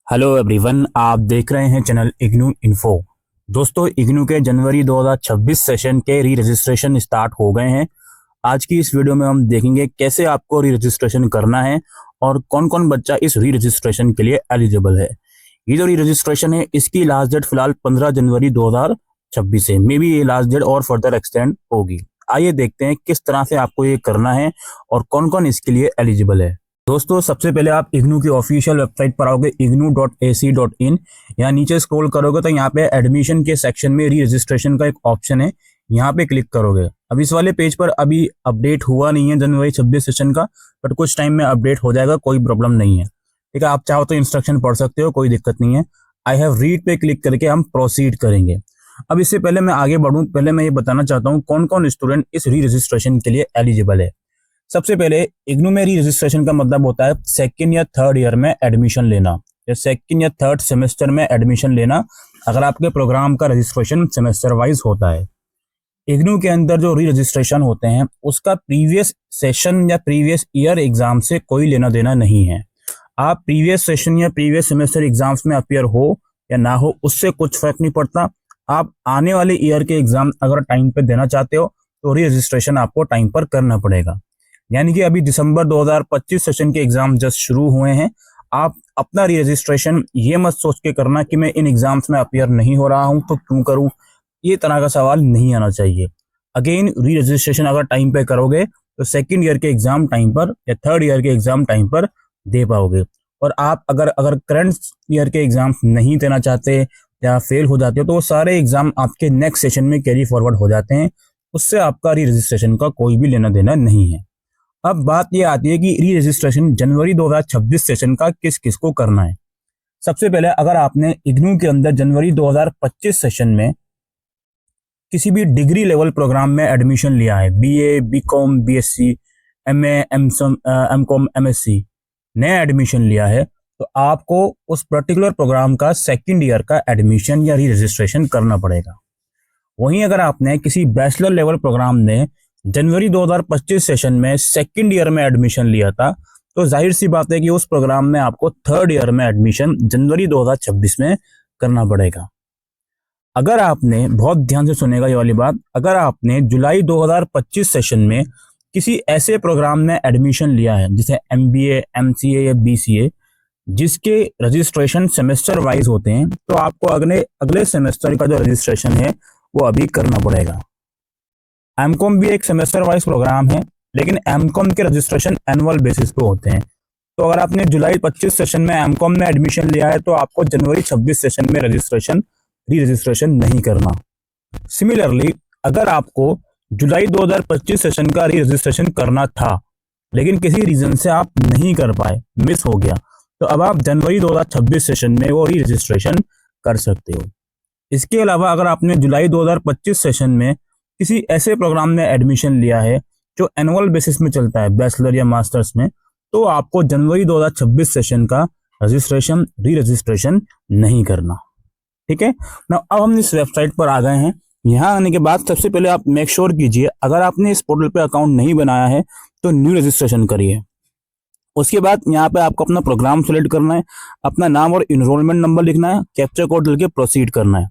Hello everyone, आप देख रहे हैं चैनल इग्नू इन्फो। दोस्तों, इग्नू के जनवरी 2026 सेशन के री रजिस्ट्रेशन स्टार्ट हो गए हैं। आज की इस वीडियो में हम देखेंगे कैसे आपको री रजिस्ट्रेशन करना है और कौन कौन बच्चा इस री रजिस्ट्रेशन के लिए एलिजिबल है। ये जो री रजिस्ट्रेशन है इसकी लास्ट डेट फिलहाल 15 जनवरी 2026 है। मे बी ये लास्ट डेट और फर्दर एक्सटेंड होगी। आइए देखते हैं किस तरह से आपको ये करना है और कौन कौन इसके लिए एलिजिबल है। दोस्तों, सबसे पहले आप इग्नू की ऑफिशियल वेबसाइट पर आओगे ignu.ac.in। यहाँ नीचे स्क्रॉल करोगे तो यहाँ पे एडमिशन के सेक्शन में री रजिस्ट्रेशन का एक ऑप्शन है, यहाँ पे क्लिक करोगे। अब इस वाले पेज पर अभी अपडेट हुआ नहीं है जनवरी 26 सेशन का, बट कुछ टाइम में अपडेट हो जाएगा, कोई प्रॉब्लम नहीं है। ठीक है, आप चाहो तो इंस्ट्रक्शन पढ़ सकते हो, कोई दिक्कत नहीं है। आई हैव रीड पे क्लिक करके हम प्रोसीड करेंगे। अब इससे पहले मैं आगे बढ़ूं, पहले मैं ये बताना चाहता हूँ कौन कौन स्टूडेंट इस री रजिस्ट्रेशन के लिए एलिजिबल है। सबसे पहले इग्नू में री रजिस्ट्रेशन का मतलब होता है सेकंड या थर्ड ईयर में एडमिशन लेना या सेकंड या थर्ड सेमेस्टर में एडमिशन लेना, अगर आपके प्रोग्राम का रजिस्ट्रेशन सेमेस्टर वाइज होता है। इग्नू के अंदर जो री रजिस्ट्रेशन होते हैं उसका प्रीवियस सेशन या प्रीवियस ईयर एग्जाम से कोई लेना देना नहीं है। आप प्रीवियस सेशन या प्रीवियस सेमेस्टर एग्जाम्स में अपियर हो या ना हो, उससे कुछ फर्क नहीं पड़ता। आप आने वाले ईयर के एग्जाम अगर टाइम पे देना चाहते हो तो री रजिस्ट्रेशन आपको टाइम पर करना पड़ेगा। यानी कि अभी दिसंबर 2025 सेशन के एग्जाम जस्ट शुरू हुए हैं। आप अपना री रजिस्ट्रेशन ये मत सोच के करना कि मैं इन एग्जाम्स में अपियर नहीं हो रहा हूं तो क्यों करूं, ये तरह का सवाल नहीं आना चाहिए। अगेन, री रजिस्ट्रेशन अगर टाइम पे करोगे तो सेकंड ईयर के एग्जाम टाइम पर या थर्ड ईयर के एग्जाम टाइम पर दे पाओगे। और आप अगर करंट ईयर के एग्जाम नहीं देना चाहते या फेल हो जाते हो तो वो सारे एग्जाम आपके नेक्स्ट सेशन में कैरी फॉरवर्ड हो जाते हैं, उससे आपका री रजिस्ट्रेशन का कोई भी लेना देना नहीं है। अब बात यह आती है कि री रजिस्ट्रेशन जनवरी 2026 सेशन का किस किस को करना है। सबसे पहले, अगर आपने इग्नू के अंदर जनवरी 2025 सेशन में किसी भी डिग्री लेवल प्रोग्राम में एडमिशन लिया है, BA, BCom, BSc, MA, MCom, MSc, नया एडमिशन लिया है, तो आपको उस पर्टिकुलर प्रोग्राम का सेकेंड ईयर का एडमिशन या री रजिस्ट्रेशन करना पड़ेगा। वहीं अगर आपने किसी बैचलर लेवल प्रोग्राम में जनवरी 2025 सेशन में सेकंड ईयर में एडमिशन लिया था, तो जाहिर सी बात है कि उस प्रोग्राम में आपको थर्ड ईयर में एडमिशन जनवरी 2026 में करना पड़ेगा। अगर आपने, बहुत ध्यान से सुनेगा ये वाली बात, अगर आपने जुलाई 2025 सेशन में किसी ऐसे प्रोग्राम में एडमिशन लिया है जैसे एमबीए, एमसीए या बीसीए, जिसके रजिस्ट्रेशन सेमेस्टर वाइज होते हैं, तो आपको अगले सेमेस्टर का जो रजिस्ट्रेशन है वो अभी करना पड़ेगा। एमकॉम भी एक सेमेस्टर वाइज प्रोग्राम है, लेकिन एमकॉम के रजिस्ट्रेशन एनुअल बेसिस पे होते हैं। तो अगर आपने जुलाई 25 सेशन में एमकॉम में एडमिशन लिया है तो आपको जनवरी 26 सेशन में री रजिस्ट्रेशन नहीं करना। सिमिलरली, अगर आपको जुलाई 2025 सेशन का री रजिस्ट्रेशन करना था लेकिन किसी रीजन से आप नहीं कर पाए, मिस हो गया, तो अब आप जनवरी 2026 सेशन में वो री रजिस्ट्रेशन कर सकते हो। इसके अलावा अगर आपने जुलाई 2025 सेशन में किसी ऐसे प्रोग्राम में एडमिशन लिया है जो एनुअल बेसिस में चलता है, बैचलर या मास्टर्स में, तो आपको जनवरी 2026 सेशन का री रजिस्ट्रेशन नहीं करना। ठीक है ना। अब हम इस वेबसाइट पर आ गए हैं। यहाँ आने के बाद सबसे पहले आप मेक श्योर कीजिए, अगर आपने इस पोर्टल पे अकाउंट नहीं बनाया है तो न्यू रजिस्ट्रेशन करिए। उसके बाद यहाँ पे आपको अपना प्रोग्राम सेलेक्ट करना है, अपना नाम और इनरोलमेंट नंबर लिखना है, कैप्चा कोड डाल के प्रोसीड करना है।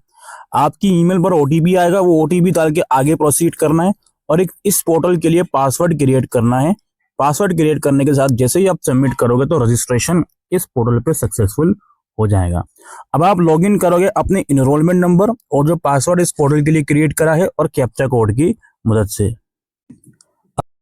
आपकी ईमेल पर ओटीपी आएगा, वो ओटीपी डाल के आगे प्रोसीड करना है और एक इस पोर्टल के लिए पासवर्ड क्रिएट करना है। पासवर्ड क्रिएट करने के साथ जैसे ही आप सबमिट करोगे तो रजिस्ट्रेशन इस पोर्टल पे सक्सेसफुल हो जाएगा। अब आप लॉगिन करोगे अपने इनरोलमेंट नंबर और जो पासवर्ड इस पोर्टल के लिए क्रिएट करा है और कैप्चा कोड की मदद से।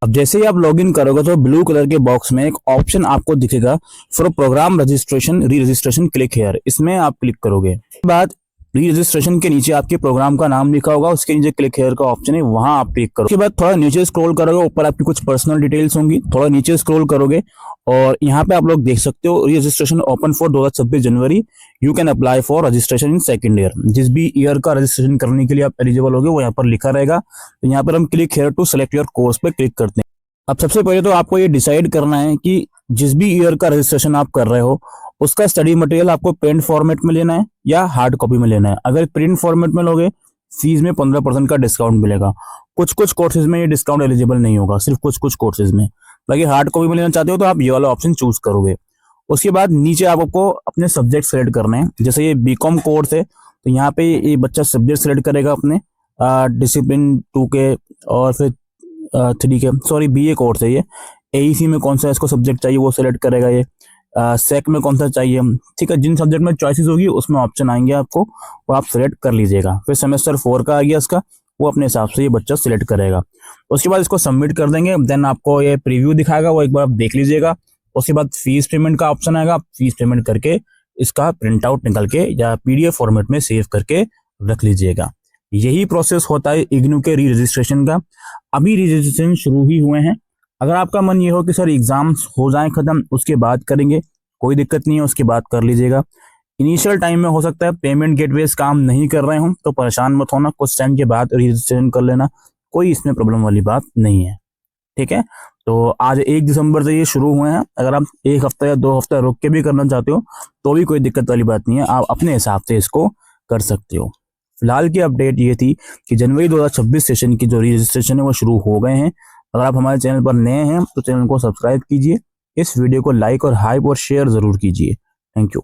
अब जैसे ही आप लॉगिन करोगे तो ब्लू कलर के बॉक्स में एक ऑप्शन आपको दिखेगा for programme registration, reregistration, click here, इसमें आप क्लिक करोगे। बाद री रजिस्ट्रेशन के नीचे आपके प्रोग्राम का नाम लिखा होगा, उसके नीचे क्लिक हियर का ऑप्शन है, वहां आप क्लिक करो। उसके बाद थोड़ा नीचे स्क्रॉल करोगे, ऊपर आपकी कुछ पर्सनल डिटेल्स होंगी, थोड़ा नीचे स्क्रॉल करोगे और यहाँ पे आप लोग देख सकते हो री registration open for 2026 January, you can apply for registration in second year. जिस भी ईयर का रजिस्ट्रेशन करने के लिए आप एलिजिबल होगे वो यहाँ पर लिखा रहेगा। तो यहाँ पर हम click here to select your course पे क्लिक करते हैं। अब सबसे पहले तो आपको ये डिसाइड करना है कि जिस भी ईयर का रजिस्ट्रेशन आप कर रहे हो उसका स्टडी मटेरियल आपको प्रिंट फॉर्मेट में लेना है या हार्ड कॉपी में लेना है। अगर प्रिंट फॉर्मेट में लोगे फीस में 15% का डिस्काउंट मिलेगा। कुछ कुछ कोर्सेज में ये डिस्काउंट एलिजिबल नहीं होगा, सिर्फ कुछ कुछ कोर्सेज में। बाकी हार्ड कॉपी में लेना चाहते हो तो आप ये वाला ऑप्शन चूज करोगे। उसके बाद नीचे आपको अपने सब्जेक्ट सेलेक्ट करने हैं। जैसे ये बीकॉम कोर्स है तो यहाँ पे ये बच्चा सब्जेक्ट सेलेक्ट करेगा अपने डिसिप्लिन 2 के और फिर 3 के, सॉरी बीए कोर्स है ये। एईसी में कौन सा इसको सब्जेक्ट चाहिए वो सिलेक्ट करेगा ये। सेक में कौन सा चाहिए, ठीक है। जिन सब्जेक्ट में चॉइसेस होगी उसमें ऑप्शन आएंगे आपको, वो आप सिलेक्ट कर लीजिएगा। फिर सेमेस्टर 4 का आ गया इसका, वो अपने हिसाब से ये बच्चा सिलेक्ट करेगा। उसके बाद इसको सबमिट कर देंगे। देन आपको ये प्रीव्यू दिखाएगा, वो एक बार आप देख लीजिएगा। उसके बाद फीस पेमेंट का ऑप्शन आएगा, आप फीस पेमेंट करके इसका प्रिंट आउट निकल के या पीडीएफ फॉर्मेट में सेव करके रख लीजिएगा। यही प्रोसेस होता है इग्नू के री रजिस्ट्रेशन का। अभी रजिस्ट्रेशन शुरू ही हुए हैं। अगर आपका मन ये हो कि सर एग्जाम्स हो जाएं खत्म उसके बाद करेंगे, कोई दिक्कत नहीं है, उसके बाद कर लीजिएगा। इनिशियल टाइम में हो सकता है पेमेंट गेटवेज काम नहीं कर रहे हो तो परेशान मत होना, कुछ टाइम के बाद रजिस्ट्रेशन कर लेना, कोई इसमें प्रॉब्लम वाली बात नहीं है, ठीक है। तो आज 1 दिसंबर से ये शुरू हुए हैं। अगर आप 1 हफ्ता या 2 हफ्ता रुक के भी करना चाहते हो तो भी कोई दिक्कत वाली बात नहीं है, आप अपने हिसाब से इसको कर सकते हो। फिलहाल की अपडेट ये थी कि जनवरी 2026 सेशन की जो रजिस्ट्रेशन है वो शुरू हो गए हैं। अगर आप हमारे चैनल पर नए हैं तो चैनल को सब्सक्राइब कीजिए, इस वीडियो को लाइक और हाइप और शेयर जरूर कीजिए। Thank you.